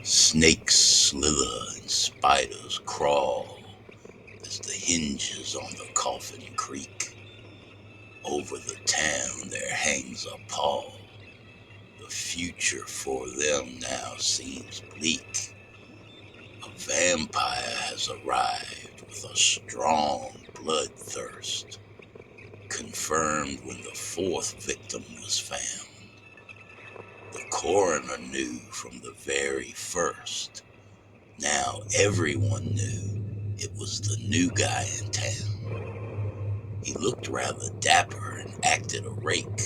Snakes slither and spiders crawl as the hinges on the coffin creak. Over the town there hangs a pall. The future for them now seems bleak. A vampire has arrived with a strong bloodthirst, confirmed when the fourth victim was found. The coroner knew from the very first. Now everyone knew it was the new guy in town. He looked rather dapper and acted a rake.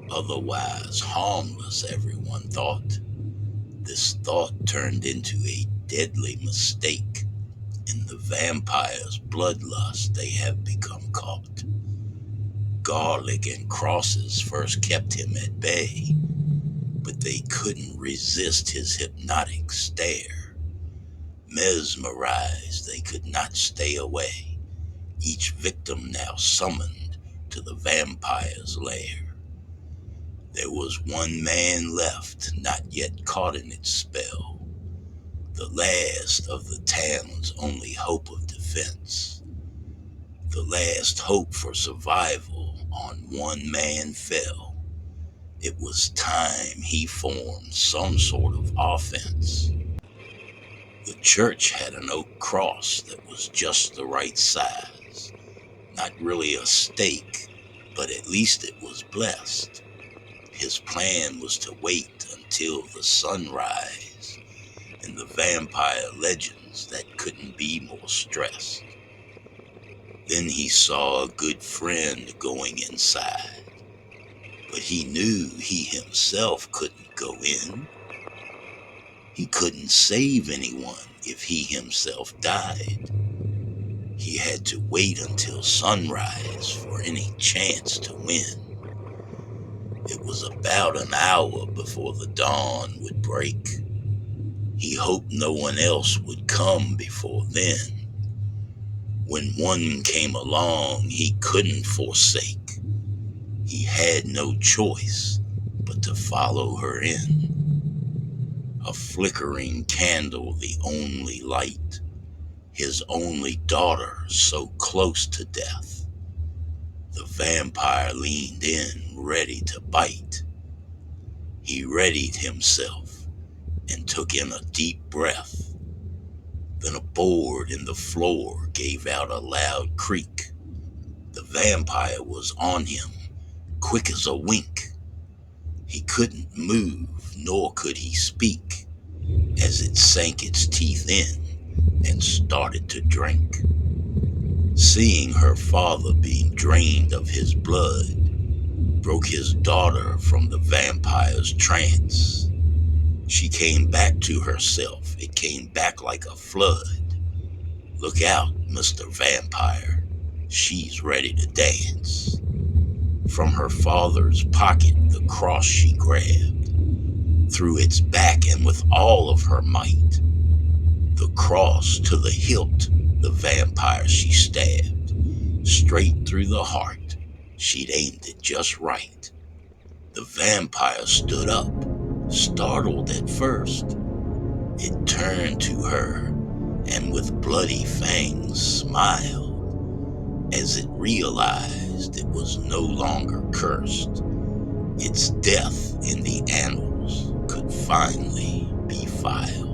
Otherwise harmless, everyone thought. This thought turned into a deadly mistake. In the vampire's bloodlust they have become caught. Garlic and crosses first kept him at bay, but they couldn't resist his hypnotic stare. Mesmerized, they could not stay away, each victim now summoned to the vampire's lair. There was one man left, not yet caught in its spell, the last of the town's only hope of defense. The last hope for survival on one man fell. It was time he formed some sort of offense. The church had an oak cross that was just the right size. Not really a stake, but at least it was blessed. His plan was to wait until the sunrise and the vampire legends that couldn't be more stressed. Then he saw a good friend going inside, but he knew he himself couldn't go in. He couldn't save anyone if he himself died. He had to wait until sunrise for any chance to win. It was about an hour before the dawn would break. He hoped no one else would come before then. When one came along he couldn't forsake. He had no choice but to follow her in. A flickering candle, the only light. His only daughter so close to death. The vampire leaned in, ready to bite. He readied himself and took in a deep breath. Then a board in the floor gave out a loud creak. The vampire was on him, quick as a wink. He couldn't move, nor could he speak, as it sank its teeth in and started to drink. Seeing her father being drained of his blood broke his daughter from the vampire's trance. She came back to herself. It came back like a flood. Look out, Mr. Vampire. She's ready to dance. From her father's pocket, the cross she grabbed, through its back and with all of her might. The cross to the hilt, the vampire she stabbed, straight through the heart. She'd aimed it just right. The vampire stood up, startled at first. It turned to her and with bloody fangs smiled as it realized it was no longer cursed. Its death in the annals could finally be filed.